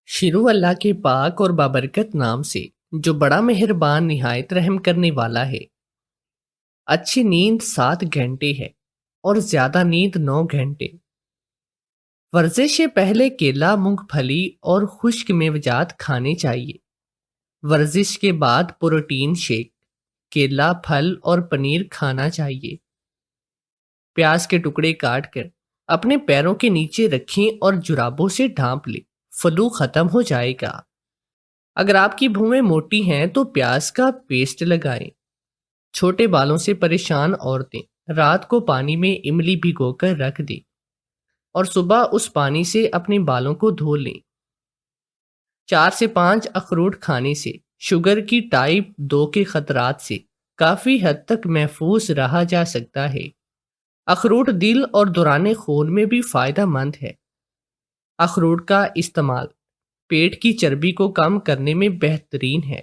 شروع اللہ کے پاک اور بابرکت نام سے جو بڑا مہربان نہایت رحم کرنے والا ہے۔ اچھی نیند 7 گھنٹے ہے اور زیادہ نیند 9 گھنٹے۔ ورزش سے پہلے کیلا، مونگ پھلی اور خشک میوجات کھانے چاہیے۔ ورزش کے بعد پروٹین شیک، کیلا، پھل اور پنیر کھانا چاہیے۔ پیاز کے ٹکڑے کاٹ کر اپنے پیروں کے نیچے رکھیں اور جرابوں سے ڈھانپ لیں، فلو ختم ہو جائے گا۔ اگر آپ کی بھویں موٹی ہیں تو پیاز کا پیسٹ لگائیں۔ چھوٹے بالوں سے پریشان عورتیں رات کو پانی میں املی بھگو کر رکھ دیں اور صبح اس پانی سے اپنے بالوں کو دھو لیں۔ 4 سے 5 اخروٹ کھانے سے شوگر کی ٹائپ 2 کے خطرات سے کافی حد تک محفوظ رہا جا سکتا ہے۔ اخروٹ دل اور دوران خون میں بھی فائدہ مند ہے۔ اخروٹ کا استعمال پیٹ کی چربی کو کم کرنے میں بہترین ہے۔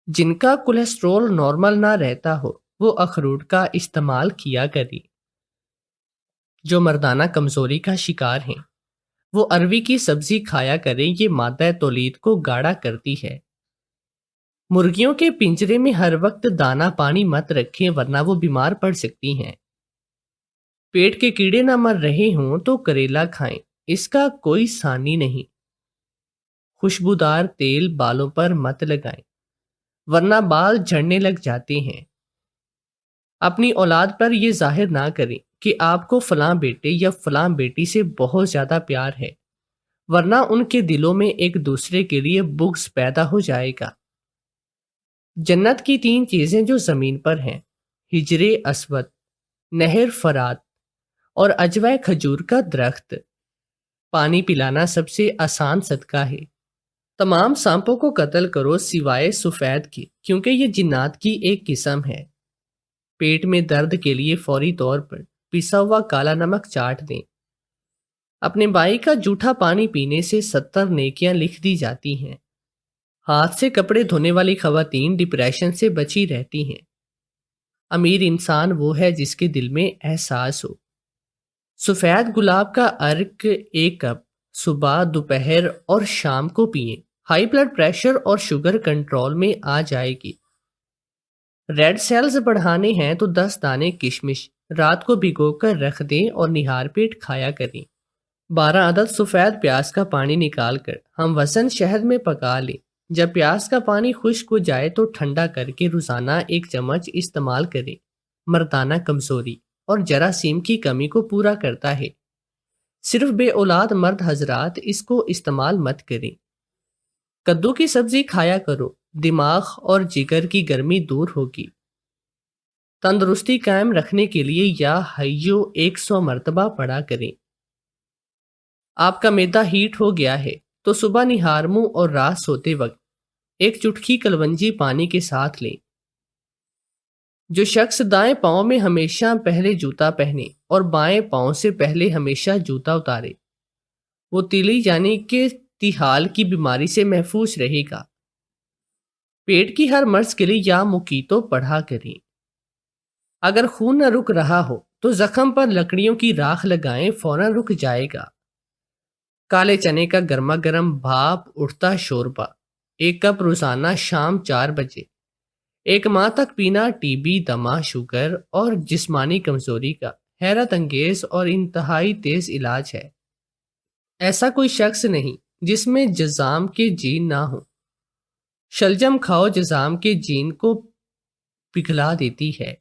جن کا کولیسٹرول نارمل نہ رہتا ہو وہ اخروٹ کا استعمال کیا کریں۔ جو مردانہ کمزوری کا شکار ہیں وہ اروی کی سبزی کھایا کریں، یہ مادہ تولید کو گاڑھا کرتی ہے۔ مرغیوں کے پنجرے میں ہر وقت دانہ پانی مت رکھیں ورنہ وہ بیمار پڑ سکتی ہیں۔ پیٹ کے کیڑے نہ مر رہے ہوں تو کریلا کھائیں، اس کا کوئی ثانی نہیں۔ خوشبودار تیل بالوں پر مت لگائیں ورنہ بال جھڑنے لگ جاتے ہیں۔ اپنی اولاد پر یہ ظاہر نہ کریں کہ آپ کو فلاں بیٹے یا فلاں بیٹی سے بہت زیادہ پیار ہے، ورنہ ان کے دلوں میں ایک دوسرے کے لیے بغض پیدا ہو جائے گا۔ جنت کی 3 چیزیں جو زمین پر ہیں، حجر اسود، نہر فرات اور اجوائے کھجور کا درخت۔ پانی پلانا سب سے آسان صدقہ ہے۔ تمام سانپوں کو قتل کرو سوائے سفید کے، کیونکہ یہ جنات کی ایک قسم ہے۔ پیٹ میں درد کے لیے فوری طور پر پسا ہوا کالا نمک چاٹ دیں۔ اپنے بھائی کا جھوٹا پانی پینے سے 70 نیکیاں لکھ دی جاتی ہیں۔ ہاتھ سے کپڑے دھونے والی خواتین ڈپریشن سے بچی رہتی ہیں۔ امیر انسان وہ ہے جس کے دل میں احساس ہو۔ سفید گلاب کا عرق 1 کپ صبح، دوپہر اور شام کو پئیں۔ ہائی بلڈ پریشر اور شوگر کنٹرول میں آ جائے گی۔ ریڈ سیلز بڑھانے ہیں تو 10 دانے کشمش رات کو بھگو کر رکھ دیں اور نہار پیٹ کھایا کریں۔ 12 عدد سفید پیاز کا پانی نکال کر ہم وزن شہد میں پکا لیں۔ جب پیاز کا پانی خشک ہو جائے تو ٹھنڈا کر کے روزانہ 1 چمچ استعمال کریں۔ مردانہ کمزوری اور جراثیم کی کمی کو پورا کرتا ہے۔ صرف بے اولاد مرد حضرات اس کو استعمال مت کریں۔ کدو کی سبزی کھایا کرو، دماغ اور جگر کی گرمی دور ہوگی۔ تندرستی قائم رکھنے کے لیے یا حیو 100 مرتبہ پڑھا کریں۔ آپ کا معدہ ہیٹ ہو گیا ہے تو صبح نہار منہ اور رات سوتے وقت 1 چٹکی کلونجی پانی کے ساتھ لیں۔ جو شخص دائیں پاؤں میں ہمیشہ پہلے جوتا پہنے اور بائیں پاؤں سے پہلے ہمیشہ جوتا اتارے، وہ تیلی یعنی کہ تیحال کی بیماری سے محفوظ رہے گا۔ پیٹ کی ہر مرض کے لیے یا مکیتو پڑھا کریں۔ اگر خون نہ رک رہا ہو تو زخم پر لکڑیوں کی راکھ لگائیں، فوراً رک جائے گا۔ کالے چنے کا گرما گرم بھاپ اٹھتا شوربہ 1 کپ روزانہ شام 4 بجے 1 ماہ تک پینا ٹی بی، دمہ، شوگر اور جسمانی کمزوری کا حیرت انگیز اور انتہائی تیز علاج ہے۔ ایسا کوئی شخص نہیں جس میں جذام کے جین نہ ہوں۔ شلجم کھاؤ، جذام کے جین کو پگھلا دیتی ہے۔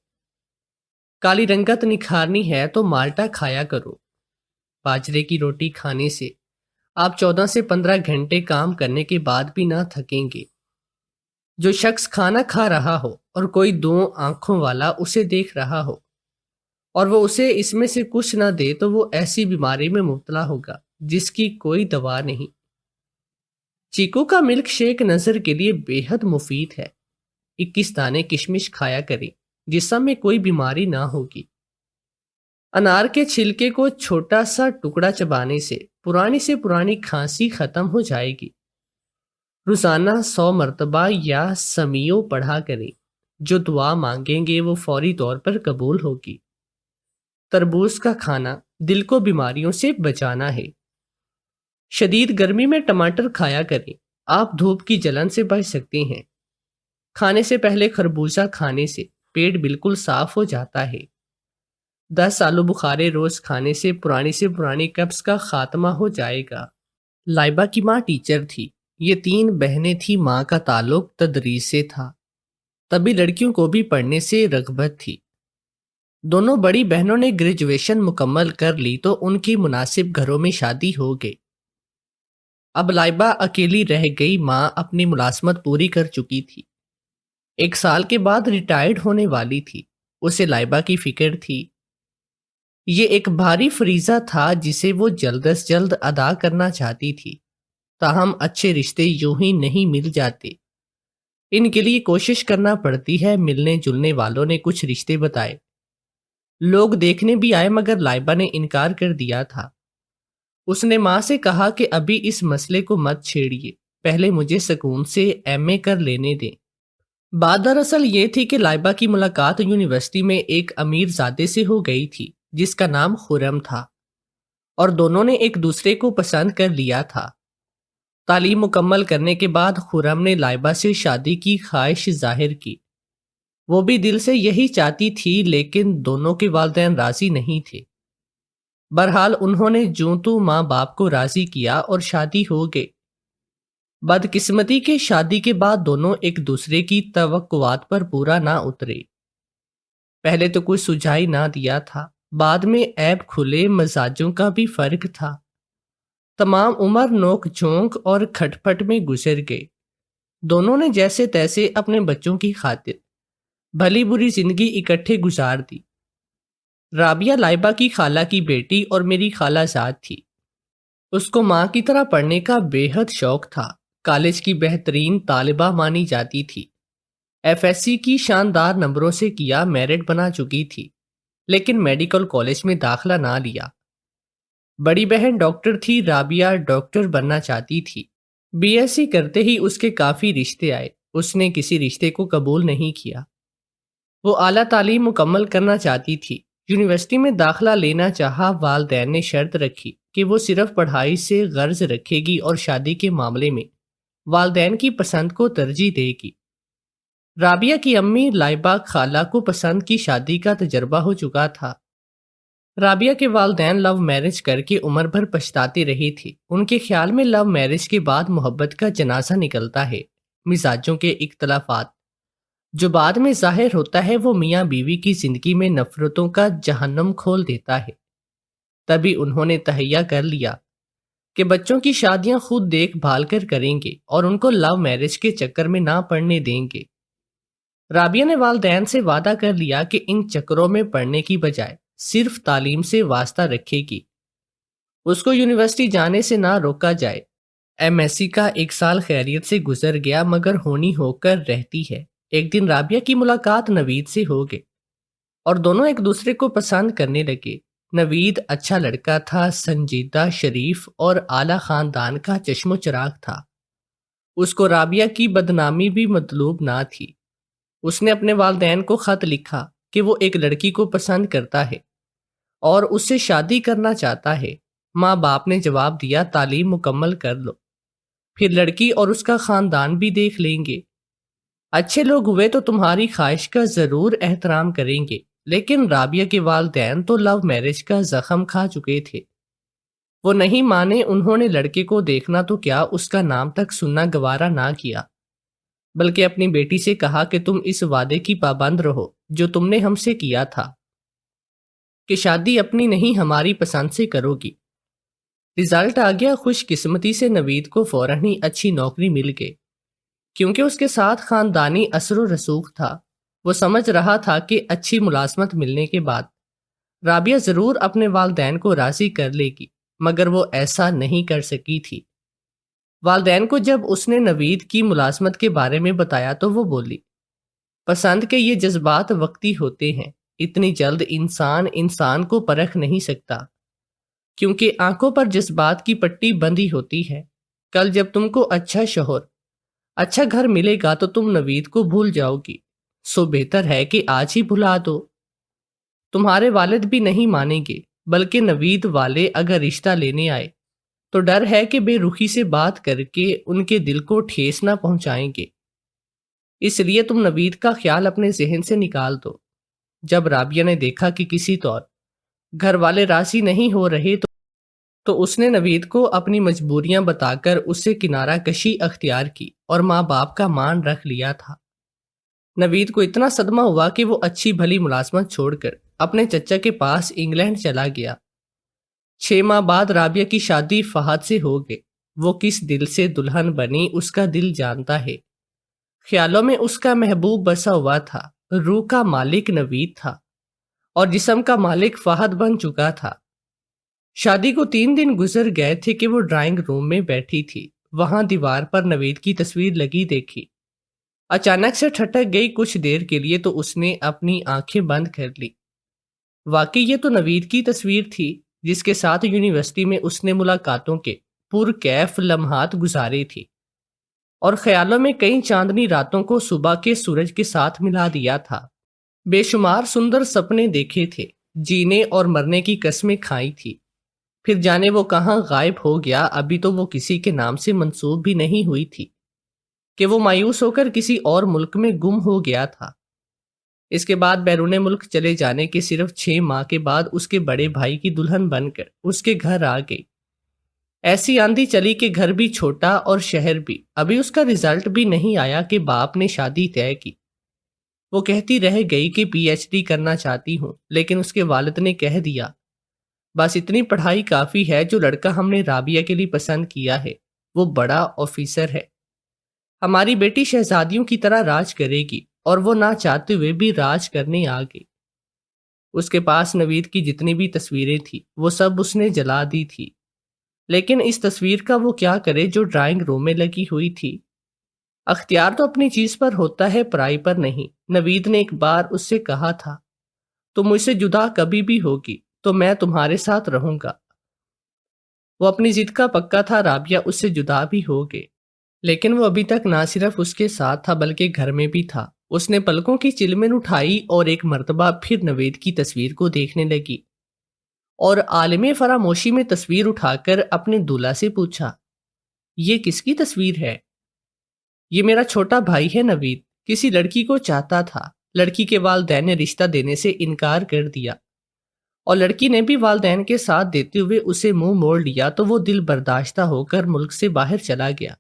کالی رنگت نکھارنی ہے تو مالٹا کھایا کرو۔ باجرے کی روٹی کھانے سے آپ 14 سے 15 گھنٹے کام کرنے کے بعد بھی نہ تھکیں گے۔ جو شخص کھانا کھا رہا ہو اور کوئی 2 آنکھوں والا اسے دیکھ رہا ہو اور وہ اسے اس میں سے کچھ نہ دے تو وہ ایسی بیماری میں مبتلا ہوگا جس کی کوئی دوا نہیں۔ چیکو کا ملک شیک نظر کے لیے بے حد مفید ہے۔ 21 دانے کشمش کھایا کریں، جسم میں کوئی بیماری نہ ہوگی۔ انار کے چھلکے کو چھوٹا سا ٹکڑا چبانے سے پرانی کھانسی ختم ہو جائے گی۔ روزانہ 100 مرتبہ یا سمیو پڑھا کریں۔ جو دعا مانگیں گے وہ فوری طور پر قبول ہوگی۔ تربوز کا کھانا دل کو بیماریوں سے بچانا ہے۔ شدید گرمی میں ٹماٹر کھایا کریں، آپ دھوپ کی جلن سے بچ سکتے ہیں۔ کھانے سے پہلے خربوزہ کھانے سے پیٹ بالکل صاف ہو جاتا ہے۔ 10 آلو بخارے روز کھانے سے پرانی قبض کا خاتمہ ہو جائے گا۔ لائبہ کی ماں ٹیچر تھی، یہ 3 بہنیں تھی، ماں کا تعلق تدریس سے تھا، تبھی لڑکیوں کو بھی پڑھنے سے رغبت تھی۔ دونوں بڑی بہنوں نے گریجویشن مکمل کر لی تو ان کی مناسب گھروں میں شادی ہو گئی۔ اب لائبہ اکیلی رہ گئی، ماں اپنی ملازمت پوری کر چکی تھی، 1 سال کے بعد ریٹائرڈ ہونے والی تھی، اسے لائبہ کی فکر تھی۔ یہ ایک بھاری فریضہ تھا جسے وہ جلد از جلد ادا کرنا چاہتی تھی، تاہم اچھے رشتے یوں ہی نہیں مل جاتے، ان کے لیے کوشش کرنا پڑتی ہے۔ ملنے جلنے والوں نے کچھ رشتے بتائے، لوگ دیکھنے بھی آئے، مگر لائبہ نے انکار کر دیا تھا۔ اس نے ماں سے کہا کہ ابھی اس مسئلے کو مت چھیڑیے، پہلے مجھے سکون سے ایم اے کر لینے دیں۔ بات دراصل یہ تھی کہ لائبہ کی ملاقات یونیورسٹی میں ایک امیر زادے سے ہو گئی تھی جس کا نام خرم تھا، اور دونوں نے ایک دوسرے کو پسند کر لیا تھا۔ تعلیم مکمل کرنے کے بعد خرم نے لائبہ سے شادی کی خواہش ظاہر کی، وہ بھی دل سے یہی چاہتی تھی، لیکن دونوں کے والدین راضی نہیں تھے۔ بہرحال انہوں نے جوں تو ماں باپ کو راضی کیا اور شادی ہو گئی۔ بدقسمتی کے شادی کے بعد دونوں ایک دوسرے کی توقعات پر پورا نہ اترے۔ پہلے تو کوئی سجائی نہ دیا تھا، بعد میں عیب کھلے، مزاجوں کا بھی فرق تھا۔ تمام عمر نوک جھونک اور کھٹ پٹ میں گزر گئے۔ دونوں نے جیسے تیسے اپنے بچوں کی خاطر بھلی بری زندگی اکٹھے گزار دی۔ رابعہ لائبہ کی خالہ کی بیٹی اور میری خالہ زاد تھی۔ اس کو ماں کی طرح پڑھنے کا بے حد شوق تھا، کالج کی بہترین طالبہ مانی جاتی تھی، ایف ایس سی کی شاندار نمبروں سے کیا میرٹ بنا چکی تھی، لیکن میڈیکل کالج میں داخلہ نہ لیا۔ بڑی بہن ڈاکٹر تھی، رابعہ ڈاکٹر بننا چاہتی تھی۔ بی ایس سی کرتے ہی اس کے کافی رشتے آئے، اس نے کسی رشتے کو قبول نہیں کیا۔ وہ اعلیٰ تعلیم مکمل کرنا چاہتی تھی، یونیورسٹی میں داخلہ لینا چاہا، والدین نے شرط رکھی کہ وہ صرف پڑھائی سے غرض رکھے گی اور شادی کے معاملے میں والدین کی پسند کو ترجیح دے گی۔ رابعہ کی امی لائبہ خالہ کو پسند کی شادی کا تجربہ ہو چکا تھا۔ رابعہ کے والدین لو میرج کر کے عمر بھر پچھتاتے رہے تھے۔ ان کے خیال میں لو میرج کے بعد محبت کا جنازہ نکلتا ہے، مزاجوں کے اختلافات جو بعد میں ظاہر ہوتا ہے وہ میاں بیوی کی زندگی میں نفرتوں کا جہنم کھول دیتا ہے۔ تبھی انہوں نے تہیہ کر لیا کہ بچوں کی شادیاں خود دیکھ بھال کر کریں گے اور ان کو لو میرج کے چکر میں نہ پڑنے دیں گے۔ رابعہ نے والدین سے وعدہ کر لیا کہ ان چکروں میں پڑھنے کی بجائے صرف تعلیم سے واسطہ رکھے گی، اس کو یونیورسٹی جانے سے نہ روکا جائے۔ ایم ایس سی کا 1 سال خیریت سے گزر گیا، مگر ہونی ہو کر رہتی ہے۔ ایک دن رابعہ کی ملاقات نوید سے ہو گئی اور دونوں ایک دوسرے کو پسند کرنے لگے۔ نوید اچھا لڑکا تھا، سنجیدہ، شریف اور اعلیٰ خاندان کا چشم و چراغ تھا۔ اس کو رابعہ کی بدنامی بھی مطلوب نہ تھی۔ اس نے اپنے والدین کو خط لکھا کہ وہ ایک لڑکی کو پسند کرتا ہے اور اس سے شادی کرنا چاہتا ہے۔ ماں باپ نے جواب دیا، تعلیم مکمل کر لو، پھر لڑکی اور اس کا خاندان بھی دیکھ لیں گے۔ اچھے لوگ ہوئے تو تمہاری خواہش کا ضرور احترام کریں گے، لیکن رابعہ کے والدین تو لو میرج کا زخم کھا چکے تھے۔ وہ نہیں مانے، انہوں نے لڑکے کو دیکھنا تو کیا اس کا نام تک سننا گوارا نہ کیا، بلکہ اپنی بیٹی سے کہا کہ تم اس وعدے کی پابند رہو جو تم نے ہم سے کیا تھا کہ شادی اپنی نہیں ہماری پسند سے کرو گی۔ رزلٹ آ گیا، خوش قسمتی سے نوید کو فوراً ہی اچھی نوکری مل گئی، کیونکہ اس کے ساتھ خاندانی اثر و رسوخ تھا۔ وہ سمجھ رہا تھا کہ اچھی ملازمت ملنے کے بعد رابعہ ضرور اپنے والدین کو راضی کر لے گی، مگر وہ ایسا نہیں کر سکی تھی۔ والدین کو جب اس نے نوید کی ملازمت کے بارے میں بتایا تو وہ بولی، پسند کے یہ جذبات وقتی ہوتے ہیں، اتنی جلد انسان کو پرکھ نہیں سکتا، کیونکہ آنکھوں پر جذبات کی پٹی بندھی ہوتی ہے۔ کل جب تم کو اچھا شوہر، اچھا گھر ملے گا تو تم نوید کو بھول جاؤ گی، سو بہتر ہے کہ آج ہی بھلا دو۔ تمہارے والد بھی نہیں مانیں گے، بلکہ نوید والے اگر رشتہ لینے آئے تو ڈر ہے کہ بے رخی سے بات کر کے ان کے دل کو ٹھیس نہ پہنچائیں گے، اس لیے تم نوید کا خیال اپنے ذہن سے نکال دو۔ جب رابعہ نے دیکھا کہ کسی طور گھر والے راضی نہیں ہو رہے تو اس نے نوید کو اپنی مجبوریاں بتا کر اس سے کنارہ کشی اختیار کی اور ماں باپ کا مان رکھ لیا تھا۔ نوید کو اتنا صدمہ ہوا کہ وہ اچھی بھلی ملازمت چھوڑ کر اپنے چچا کے پاس انگلینڈ چلا گیا۔ 6 ماہ بعد رابعہ کی شادی فہد سے ہو گئی۔ وہ کس دل سے دلہن بنی اس کا دل جانتا ہے۔ خیالوں میں اس کا محبوب بسا ہوا تھا، روح کا مالک نوید تھا اور جسم کا مالک فہد بن چکا تھا۔ شادی کو 3 دن گزر گئے تھے کہ وہ ڈرائنگ روم میں بیٹھی تھی۔ وہاں دیوار پر نوید کی تصویر لگی دیکھی۔ اچانک سے ٹھٹک گئی۔ کچھ دیر کے لیے تو اس نے اپنی آنکھیں بند کر لی۔ واقعی یہ تو نوید کی تصویر تھی جس کے ساتھ یونیورسٹی میں اس نے ملاقاتوں کے پرکیف لمحات گزارے تھے اور خیالوں میں کئی چاندنی راتوں کو صبح کے سورج کے ساتھ ملا دیا تھا۔ بے شمار سندر سپنے دیکھے تھے، جینے اور مرنے کی قسمیں کھائی تھی، پھر جانے وہ کہاں غائب ہو گیا۔ ابھی تو وہ کسی کے نام سے منسوب بھی نہیں ہوئی تھی کہ وہ مایوس ہو کر کسی اور ملک میں گم ہو گیا تھا۔ اس کے بعد بیرون ملک چلے جانے کے صرف 6 ماہ کے بعد اس کے بڑے بھائی کی دلہن بن کر اس کے گھر آ گئی۔ ایسی آندھی چلی کہ گھر بھی چھوٹا اور شہر بھی۔ ابھی اس کا رزلٹ بھی نہیں آیا کہ باپ نے شادی طے کی۔ وہ کہتی رہ گئی کہ پی ایچ ڈی کرنا چاہتی ہوں، لیکن اس کے والد نے کہہ دیا بس اتنی پڑھائی کافی ہے۔ جو لڑکا ہم نے رابعہ کے لیے پسند کیا ہے وہ بڑا آفیسر ہے، ہماری بیٹی شہزادیوں کی طرح راج کرے گی، اور وہ نہ چاہتے ہوئے بھی راج کرنے آ گئی۔ اس کے پاس نوید کی جتنی بھی تصویریں تھیں وہ سب اس نے جلا دی تھی، لیکن اس تصویر کا وہ کیا کرے جو ڈرائنگ روم میں لگی ہوئی تھی۔ اختیار تو اپنی چیز پر ہوتا ہے، پرائی پر نہیں۔ نوید نے ایک بار اس سے کہا تھا تم مجھ سے جدا کبھی بھی ہوگی تو میں تمہارے ساتھ رہوں گا۔ وہ اپنی ضد کا پکا تھا۔ رابعہ اس سے جدا بھی ہو گئے، لیکن وہ ابھی تک نہ صرف اس کے ساتھ تھا بلکہ گھر میں بھی تھا۔ اس نے پلکوں کی چلمن اٹھائی اور ایک مرتبہ پھر نوید کی تصویر کو دیکھنے لگی اور عالم فراموشی میں تصویر اٹھا کر اپنے دولہا سے پوچھا یہ کس کی تصویر ہے؟ یہ میرا چھوٹا بھائی ہے نوید، کسی لڑکی کو چاہتا تھا، لڑکی کے والدین نے رشتہ دینے سے انکار کر دیا اور لڑکی نے بھی والدین کے ساتھ دیتے ہوئے اسے منہ موڑ لیا تو وہ دل برداشتہ ہو کر ملک سے باہر چلا گیا۔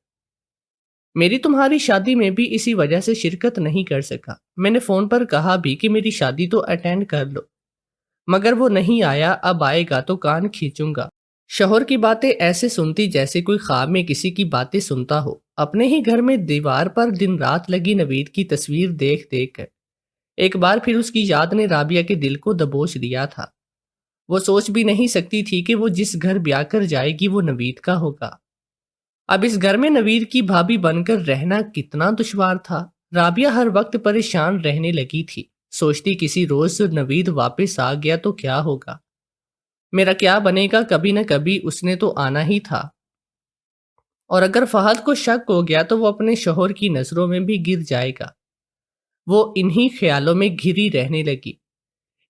میری تمہاری شادی میں بھی اسی وجہ سے شرکت نہیں کر سکا۔ میں نے فون پر کہا بھی کہ میری شادی تو اٹینڈ کر لو، مگر وہ نہیں آیا۔ اب آئے گا تو کان کھینچوں گا۔ شوہر کی باتیں ایسے سنتی جیسے کوئی خواب میں کسی کی باتیں سنتا ہو۔ اپنے ہی گھر میں دیوار پر دن رات لگی نوید کی تصویر دیکھ دیکھ کر ایک بار پھر اس کی یاد نے رابعہ کے دل کو دبوچ دیا تھا۔ وہ سوچ بھی نہیں سکتی تھی کہ وہ جس گھر بیاہ کر جائے گی وہ نوید کا ہوگا۔ اب اس گھر میں نوید کی بھابھی بن کر رہنا کتنا دشوار تھا۔ رابعہ ہر وقت پریشان رہنے لگی تھی، سوچتی کسی روز نوید واپس آ گیا تو کیا ہوگا، میرا کیا بنے گا، کبھی نہ کبھی اس نے تو آنا ہی تھا، اور اگر فہد کو شک ہو گیا تو وہ اپنے شوہر کی نظروں میں بھی گر جائے گا۔ وہ انہی خیالوں میں گھری رہنے لگی۔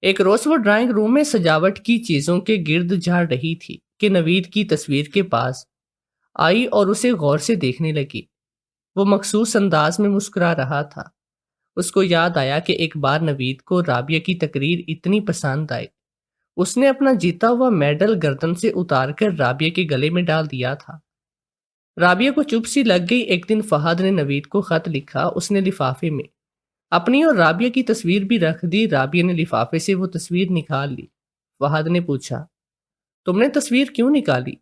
ایک روز وہ ڈرائنگ روم میں سجاوٹ کی چیزوں کے گرد جھاڑ رہی تھی کہ نوید کی تصویر کے پاس آئی اور اسے غور سے دیکھنے لگی۔ وہ مخصوص انداز میں مسکرا رہا تھا۔ اس کو یاد آیا کہ ایک بار نوید کو رابعہ کی تقریر اتنی پسند آئی، اس نے اپنا جیتا ہوا میڈل گردن سے اتار کر رابعہ کے گلے میں ڈال دیا تھا۔ رابعہ کو چپ سی لگ گئی۔ ایک دن فہد نے نوید کو خط لکھا۔ اس نے لفافے میں اپنی اور رابعہ کی تصویر بھی رکھ دی۔ رابعہ نے لفافے سے وہ تصویر نکال لی۔ فہد نے پوچھا تم نے تصویر کیوں نکالی؟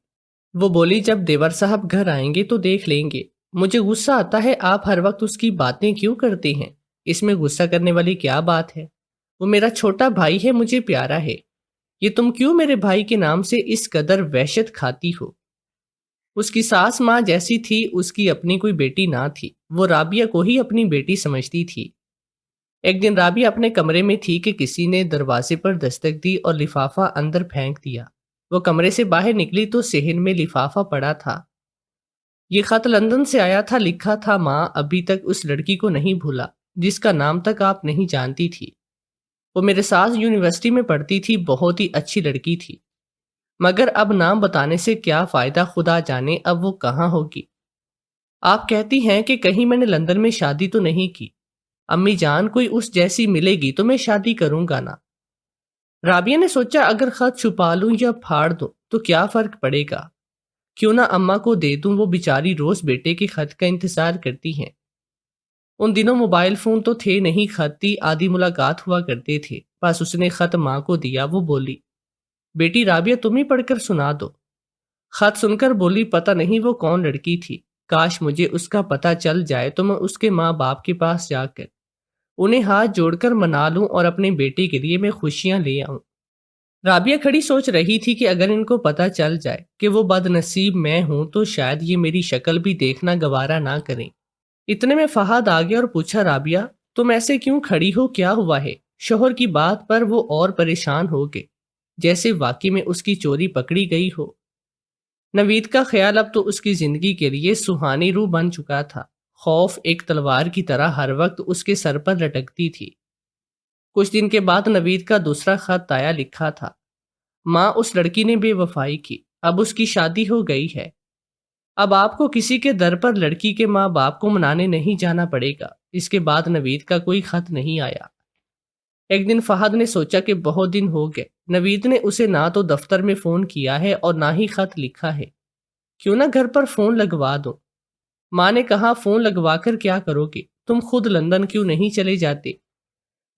وہ بولی جب دیور صاحب گھر آئیں گے تو دیکھ لیں گے۔ مجھے غصہ آتا ہے، آپ ہر وقت اس کی باتیں کیوں کرتے ہیں؟ اس میں غصہ کرنے والی کیا بات ہے؟ وہ میرا چھوٹا بھائی ہے، مجھے پیارا ہے۔ یہ تم کیوں میرے بھائی کے نام سے اس قدر وحشت کھاتی ہو؟ اس کی ساس ماں جیسی تھی، اس کی اپنی کوئی بیٹی نہ تھی، وہ رابعہ کو ہی اپنی بیٹی سمجھتی تھی۔ ایک دن رابعہ اپنے کمرے میں تھی کہ کسی نے دروازے پر دستک دی اور لفافہ اندر پھینک دیا۔ وہ کمرے سے باہر نکلی تو صحن میں لفافہ پڑا تھا۔ یہ خط لندن سے آیا تھا، لکھا تھا ماں ابھی تک اس لڑکی کو نہیں بھولا جس کا نام تک آپ نہیں جانتی تھی۔ وہ میرے ساتھ یونیورسٹی میں پڑھتی تھی، بہت ہی اچھی لڑکی تھی۔ مگر اب نام بتانے سے کیا فائدہ، خدا جانے اب وہ کہاں ہوگی۔ آپ کہتی ہیں کہ کہیں میں نے لندن میں شادی تو نہیں کی؟ امی جان کوئی اس جیسی ملے گی تو میں شادی کروں گا نا۔ رابعہ نے سوچا اگر خط چھپا لوں یا پھاڑ دوں تو کیا فرق پڑے گا، کیوں نہ اماں کو دے دوں، وہ بیچاری روز بیٹے کے خط کا انتظار کرتی ہیں۔ ان دنوں موبائل فون تو تھے نہیں، خطی آدھی ملاقات ہوا کرتے تھے۔ بس اس نے خط ماں کو دیا، وہ بولی بیٹی رابعہ تم ہی پڑھ کر سنا دو۔ خط سن کر بولی پتہ نہیں وہ کون لڑکی تھی، کاش مجھے اس کا پتہ چل جائے تو میں اس کے ماں باپ کے پاس جا کر انہیں ہاتھ جوڑ کر منا لوں اور اپنے بیٹے کے لیے میں خوشیاں لے آؤں۔ رابعہ کھڑی سوچ رہی تھی کہ اگر ان کو پتہ چل جائے کہ وہ بد نصیب میں ہوں تو شاید یہ میری شکل بھی دیکھنا گوارا نہ کریں۔ اتنے میں فہد آ گیا اور پوچھا رابعہ تم ایسے کیوں کھڑی ہو، کیا ہوا ہے؟ شوہر کی بات پر وہ اور پریشان ہو گئے، جیسے واقعی میں اس کی چوری پکڑی گئی ہو۔ نوید کا خیال اب تو اس کی زندگی کے لیے سہانی روح بن چکا تھا۔ خوف ایک تلوار کی طرح ہر وقت اس کے سر پر لٹکتی تھی۔ کچھ دن کے بعد نوید کا دوسرا خط آیا، لکھا تھا ماں اس لڑکی نے بے وفائی کی، اب اس کی شادی ہو گئی ہے، اب آپ کو کسی کے در پر لڑکی کے ماں باپ کو منانے نہیں جانا پڑے گا۔ اس کے بعد نوید کا کوئی خط نہیں آیا۔ ایک دن فہد نے سوچا کہ بہت دن ہو گئے، نوید نے اسے نہ تو دفتر میں فون کیا ہے اور نہ ہی خط لکھا ہے، کیوں نہ گھر پر فون لگوا دو۔ ماں نے کہا فون لگوا کر کیا کرو گے، تم خود لندن کیوں نہیں چلے جاتے؟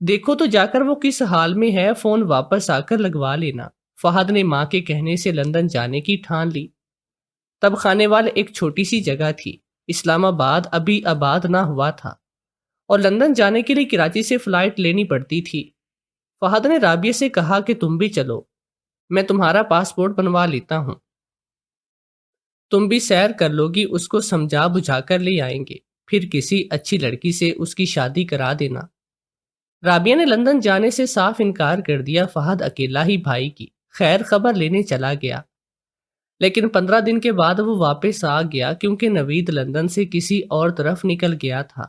دیکھو تو جا کر وہ کس حال میں ہے، فون واپس آ کر لگوا لینا۔ فہد نے ماں کے کہنے سے لندن جانے کی ٹھان لی۔ تب خانے وال ایک چھوٹی سی جگہ تھی، اسلام آباد ابھی آباد نہ ہوا تھا اور لندن جانے کے لیے کراچی سے فلائٹ لینی پڑتی تھی۔ فہد نے رابعہ سے کہا کہ تم بھی چلو، میں تمہارا پاسپورٹ بنوا لیتا ہوں، تم بھی سیر کر لو گی، اس کو سمجھا بجھا کر لے آئیں گے، پھر کسی اچھی لڑکی سے اس کی شادی کرا دینا۔ رابعہ نے لندن جانے سے صاف انکار کر دیا۔ فہد اکیلا ہی بھائی کی خیر خبر لینے چلا گیا، لیکن 15 دن کے بعد وہ واپس آ گیا کیونکہ نوید لندن سے کسی اور طرف نکل گیا تھا۔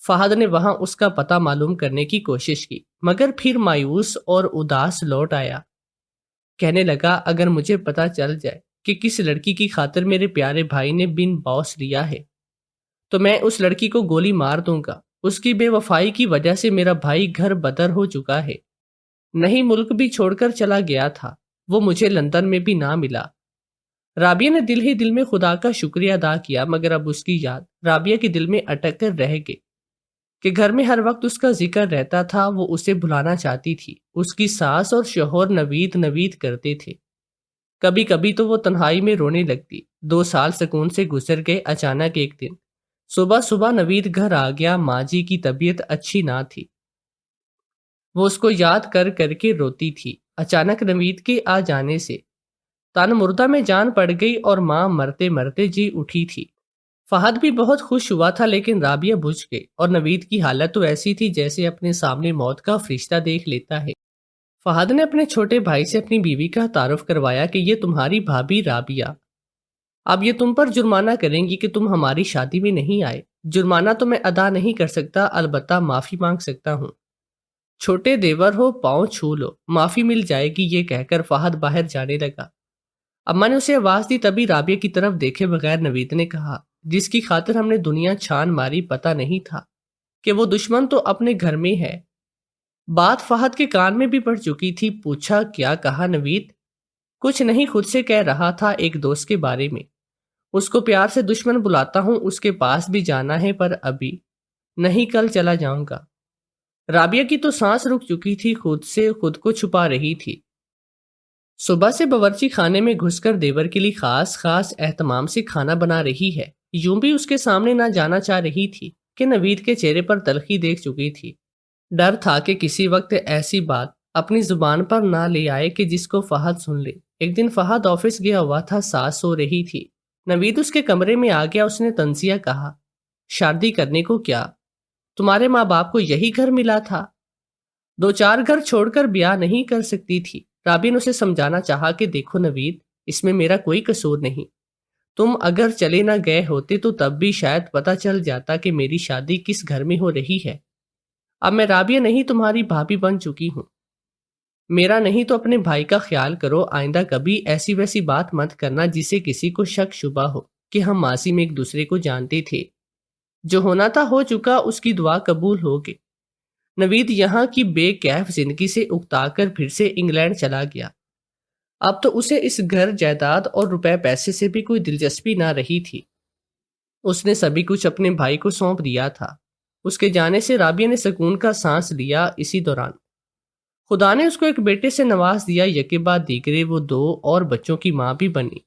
فہد نے وہاں اس کا پتہ معلوم کرنے کی کوشش کی، مگر پھر مایوس اور اداس لوٹ آیا۔ کہنے لگا اگر مجھے پتہ چل جائے کہ کس لڑکی کی خاطر میرے پیارے بھائی نے بن باس لیا ہے تو میں اس لڑکی کو گولی مار دوں گا۔ اس کی بے وفائی کی وجہ سے میرا بھائی گھر بدر ہو چکا ہے، نہیں ملک بھی چھوڑ کر چلا گیا تھا، وہ مجھے لندن میں بھی نہ ملا۔ رابعہ نے دل ہی دل میں خدا کا شکریہ ادا کیا، مگر اب اس کی یاد رابعہ کے دل میں اٹک کر رہ گئی کہ گھر میں ہر وقت اس کا ذکر رہتا تھا، وہ اسے بھلانا چاہتی تھی۔ اس کی ساس اور شوہر نوید نوید کرتے تھے، کبھی کبھی تو وہ تنہائی میں رونے لگتی۔ 2 سال سکون سے گزر گئے۔ اچانک ایک دن صبح صبح نوید گھر آ گیا۔ ماں جی کی طبیعت اچھی نہ تھی، وہ اس کو یاد کر کر کے روتی تھی۔ اچانک نوید کے آ جانے سے تن مردہ میں جان پڑ گئی اور ماں مرتے مرتے جی اٹھی تھی۔ فہد بھی بہت خوش ہوا تھا، لیکن رابعہ بجھ گئی اور نوید کی حالت تو ایسی تھی جیسے اپنے سامنے موت کا فرشتہ دیکھ لیتا ہے۔ فہد نے اپنے چھوٹے بھائی سے اپنی بیوی کا تعارف کروایا کہ یہ تمہاری بھابھی رابعہ، اب یہ تم پر جرمانہ کریں گی کہ تم ہماری شادی میں نہیں آئے۔ جرمانہ تو میں ادا نہیں کر سکتا، البتہ معافی مانگ سکتا ہوں۔ چھوٹے دیور ہو، پاؤں چھو لو، معافی مل جائے گی۔ یہ کہہ کر فہد باہر جانے لگا۔ اما نے اسے آواز دی، تبھی رابعہ کی طرف دیکھے بغیر نوید نے کہا جس کی خاطر ہم نے دنیا چھان ماری، پتہ نہیں تھا کہ وہ دشمن تو اپنے گھر میں ہے۔ بات فہد کے کان میں بھی پڑ چکی تھی۔ پوچھا کیا کہا نوید؟ کچھ نہیں، خود سے کہہ رہا تھا ایک دوست کے بارے میں، اس کو پیار سے دشمن بلاتا ہوں، اس کے پاس بھی جانا ہے پر ابھی نہیں، کل چلا جاؤں گا۔ رابعہ کی تو سانس رک چکی تھی، خود سے خود کو چھپا رہی تھی۔ صبح سے باورچی خانے میں گھس کر دیور کے لیے خاص اہتمام سے کھانا بنا رہی ہے، یوں بھی اس کے سامنے نہ جانا چاہ رہی تھی کہ نوید کے چہرے پر تلخی دیکھ چکی تھی۔ ڈر تھا کہ کسی وقت ایسی بات اپنی زبان پر نہ لے آئے کہ جس کو فہد سن لے۔ ایک دن فہد آفس گیا ہوا تھا، ساس سو رہی تھی۔ نوید اس کے کمرے میں آ گیا۔ اس نے تنزیہ کہا شادی کرنے کو کیا؟ تمہارے ماں باپ کو یہی گھر ملا تھا؟ 2-4 گھر چھوڑ کر بیاہ نہیں کر سکتی تھی؟ رابعہ نے اسے سمجھانا چاہا کہ دیکھو نوید، اس میں میرا کوئی قصور نہیں، تم اگر چلے نہ گئے ہوتے تو تب بھی شاید پتہ چل جاتا کہ میری شادی کس گھر میں ہو رہی ہے۔ اب میں رابعہ نہیں، تمہاری بھابھی بن چکی ہوں۔ میرا نہیں تو اپنے بھائی کا خیال کرو، آئندہ کبھی ایسی ویسی بات مت کرنا جسے کسی کو شک شبہ ہو کہ ہم ماضی میں ایک دوسرے کو جانتے تھے۔ جو ہونا تھا ہو چکا، اس کی دعا قبول ہوگی۔ نوید یہاں کی بے کیف زندگی سے اکتا کر پھر سے انگلینڈ چلا گیا۔ اب تو اسے اس گھر جائیداد اور روپے پیسے سے بھی کوئی دلچسپی نہ رہی تھی۔ اس نے سبھی کچھ اپنے بھائی کو سونپ دیا تھا۔ اس کے جانے سے رابعہ نے سکون کا سانس لیا۔ اسی دوران خدا نے اس کو ایک بیٹے سے نواز دیا، یکے بعد دیگرے وہ 2 اور بچوں کی ماں بھی بنی۔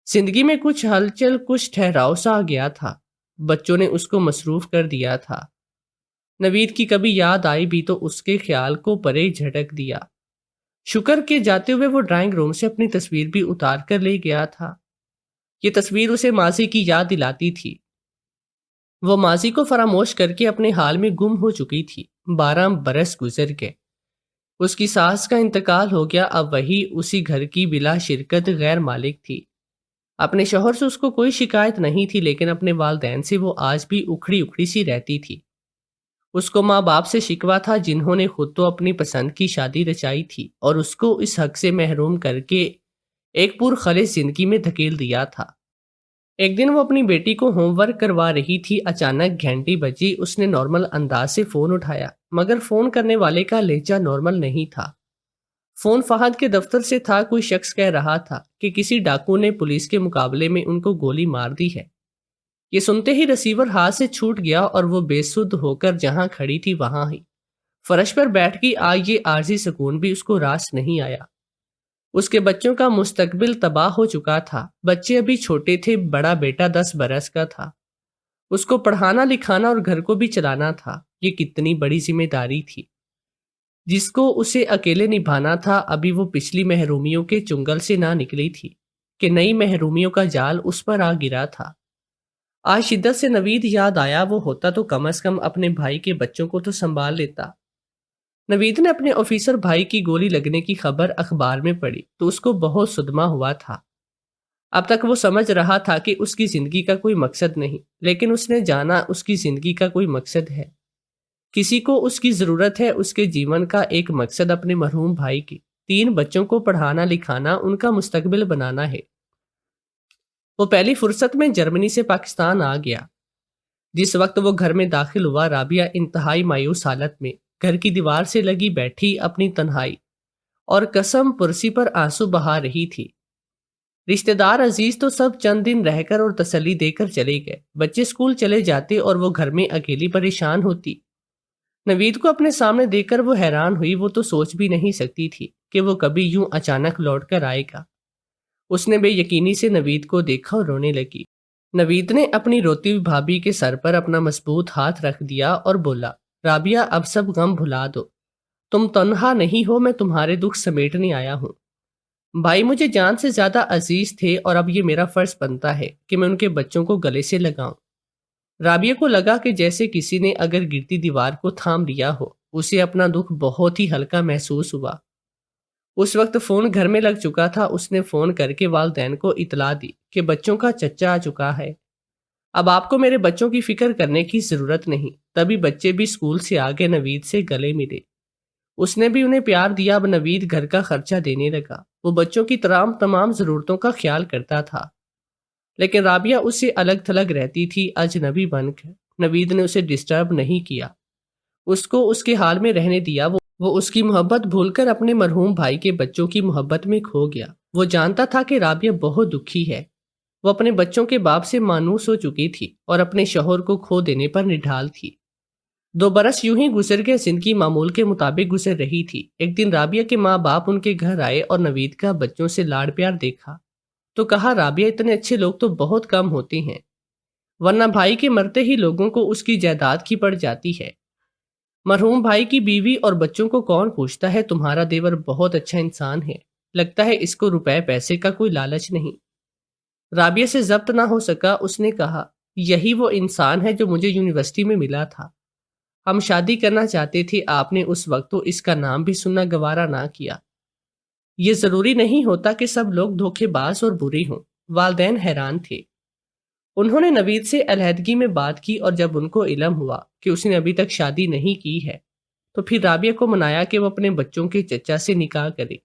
زندگی میں کچھ ہلچل، کچھ ٹھہراؤ سا آ گیا تھا۔ بچوں نے اس کو مصروف کر دیا تھا۔ نوید کی کبھی یاد آئی بھی تو اس کے خیال کو پرے جھٹک دیا۔ شکر کے جاتے ہوئے وہ ڈرائنگ روم سے اپنی تصویر بھی اتار کر لے گیا تھا۔ یہ تصویر اسے ماضی کی یاد دلاتی تھی۔ وہ ماضی کو فراموش کر کے اپنے حال میں گم ہو چکی تھی۔ 12 برس گزر گئے۔ اس کی ساس کا انتقال ہو گیا۔ اب وہی اسی گھر کی بلا شرکت غیر مالک تھی۔ اپنے شوہر سے اس کو کوئی شکایت نہیں تھی، لیکن اپنے والدین سے وہ آج بھی اکھڑی اکھڑی سی رہتی تھی۔ اس کو ماں باپ سے شکوہ تھا، جنہوں نے خود تو اپنی پسند کی شادی رچائی تھی اور اس کو اس حق سے محروم کر کے ایک پرخلص زندگی میں دھکیل دیا تھا۔ ایک دن وہ اپنی بیٹی کو ہوم ورک کروا رہی تھی۔ اچانک گھنٹی بجی۔ اس نے نارمل انداز سے فون اٹھایا، مگر فون کرنے والے کا لہجہ نارمل نہیں تھا۔ فون فہد کے دفتر سے تھا۔ کوئی شخص کہہ رہا تھا کہ کسی ڈاکو نے پولیس کے مقابلے میں ان کو گولی مار دی ہے۔ یہ سنتے ہی ریسیور ہاتھ سے چھوٹ گیا اور وہ بے سدھ ہو کر جہاں کھڑی تھی وہاں ہی فرش پر بیٹھ گئی۔ یہ عارضی سکون بھی اس کو راس نہیں آیا۔ اس کے بچوں کا مستقبل تباہ ہو چکا تھا۔ بچے ابھی چھوٹے تھے۔ بڑا بیٹا 10 برس کا تھا۔ اس کو پڑھانا لکھانا اور گھر کو بھی چلانا تھا۔ یہ کتنی بڑی ذمہ داری تھی جس کو اسے اکیلے نبھانا تھا۔ ابھی وہ پچھلی محرومیوں کے چنگل سے نہ نکلی تھی کہ نئی محرومیوں کا جال اس پر آ گرا تھا۔ آج شدت سے نوید یاد آیا۔ وہ ہوتا تو کم از کم اپنے بھائی کے بچوں کو تو سنبھال لیتا۔ نوید نے اپنے آفیسر بھائی کی گولی لگنے کی خبر اخبار میں پڑھی تو اس کو بہت صدمہ ہوا تھا۔ اب تک وہ سمجھ رہا تھا کہ اس کی زندگی کا کوئی مقصد نہیں، لیکن اس نے جانا اس کی زندگی کا کوئی مقصد ہے۔ کسی کو اس کی ضرورت ہے۔ اس کے جیون کا ایک مقصد اپنے مرحوم بھائی کی 3 بچوں کو پڑھانا لکھانا، ان کا مستقبل بنانا ہے۔ وہ پہلی فرصت میں جرمنی سے پاکستان آ گیا۔ جس وقت وہ گھر میں داخل ہوا، رابعہ انتہائی مایوس حالت میں گھر کی دیوار سے لگی بیٹھی اپنی تنہائی اور قسم پرسی پر آنسو بہا رہی تھی۔ رشتہ دار عزیز تو سب چند دن رہ کر اور تسلی دے کر چلے گئے۔ بچے اسکول چلے جاتے اور وہ گھر میں اکیلی پریشان ہوتی۔ نوید کو اپنے سامنے دیکھ کر وہ حیران ہوئی۔ وہ تو سوچ بھی نہیں سکتی تھی کہ وہ کبھی یوں اچانک لوٹ کر آئے گا۔ اس نے بے یقینی سے نوید کو دیکھا اور رونے لگی۔ نوید نے اپنی روتی ہوئی بھابھی کے سر پر اپنا مضبوط ہاتھ رکھ دیا اور بولا، رابعہ اب سب غم بھلا دو۔ تم تنہا نہیں ہو، میں تمہارے دکھ سمیٹنے آیا ہوں۔ بھائی مجھے جان سے زیادہ عزیز تھے اور اب یہ میرا فرض بنتا ہے کہ میں ان کے بچوں کو گلے سے لگاؤں۔ رابعہ کو لگا کہ جیسے کسی نے اگر گرتی دیوار کو تھام لیا ہو۔ اسے اپنا دکھ بہت ہی ہلکا محسوس ہوا۔ اس وقت فون گھر میں لگ چکا تھا۔ اس نے فون کر کے والدین کو اطلاع دی کہ بچوں کا چچا آ چکا ہے۔ اب آپ کو میرے بچوں کی فکر کرنے کی ضرورت نہیں۔ تبھی بچے بھی اسکول سے آگے نوید سے گلے ملے۔ اس نے بھی انہیں پیار دیا۔ اب نوید گھر کا خرچہ دینے لگا۔ وہ بچوں کی تمام ضرورتوں کا خیال کرتا تھا، لیکن رابعہ اس سے الگ تھلگ رہتی تھی، اجنبی بن کر۔ نوید نے اسے ڈسٹرب نہیں کیا، اس کو اس کے حال میں رہنے دیا۔ وہ اس کی محبت بھول کر اپنے مرحوم بھائی کے بچوں کی محبت میں کھو گیا۔ وہ جانتا تھا کہ رابعہ بہت دکھی ہے۔ وہ اپنے بچوں کے باپ سے مانوس ہو چکی تھی اور اپنے شوہر کو کھو دینے پر نڈھال تھی۔ 2 برس یوں ہی گزر گئے۔ زندگی معمول کے مطابق گزر رہی تھی۔ ایک دن رابعہ کے ماں باپ ان کے گھر آئے اور نوید کا بچوں سے لاڑ پیار دیکھا تو کہا، رابعہ اتنے اچھے لوگ تو بہت کم ہوتے ہیں، ورنہ بھائی کے مرتے ہی لوگوں کو اس کی جائیداد کی پڑ جاتی ہے۔ مرحوم بھائی کی بیوی اور بچوں کو کون پوچھتا ہے؟ تمہارا دیور بہت اچھا انسان ہے، لگتا ہے اس کو روپے پیسے کا کوئی لالچ نہیں۔ رابعہ سے ضبط نہ ہو سکا۔ اس نے کہا، یہی وہ انسان ہے جو مجھے یونیورسٹی میں ملا تھا۔ ہم شادی کرنا چاہتے تھے، آپ نے اس وقت تو اس کا نام بھی سننا گوارا نہ کیا۔ یہ ضروری نہیں ہوتا کہ سب لوگ دھوکے باز اور برے ہوں۔ والدین حیران تھے۔ انہوں نے نوید سے علیحدگی میں بات کی اور جب ان کو علم ہوا کہ اس نے ابھی تک شادی نہیں کی ہے تو پھر رابعہ کو منایا کہ وہ اپنے بچوں کے چچا سے نکاح کرے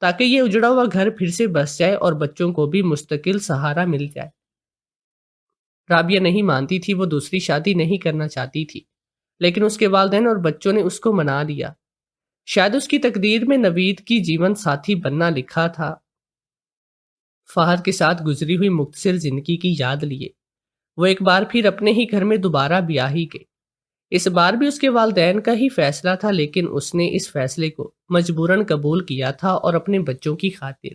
تاکہ یہ اجڑا ہوا گھر پھر سے بس جائے اور بچوں کو بھی مستقل سہارا مل جائے۔ رابعہ نہیں مانتی تھی، وہ دوسری شادی نہیں کرنا چاہتی تھی، لیکن اس کے والدین اور بچوں نے اس کو منا لیا۔ شاید اس کی تقدیر میں نوید کی جیون ساتھی بننا لکھا تھا۔ فہد کے ساتھ گزری ہوئی مختصر زندگی کی یاد لیے وہ ایک بار پھر اپنے ہی گھر میں دوبارہ بیاہی گئے۔ اس بار بھی اس کے والدین کا ہی فیصلہ تھا، لیکن اس نے اس فیصلے کو مجبوراً قبول کیا تھا اور اپنے بچوں کی خاطر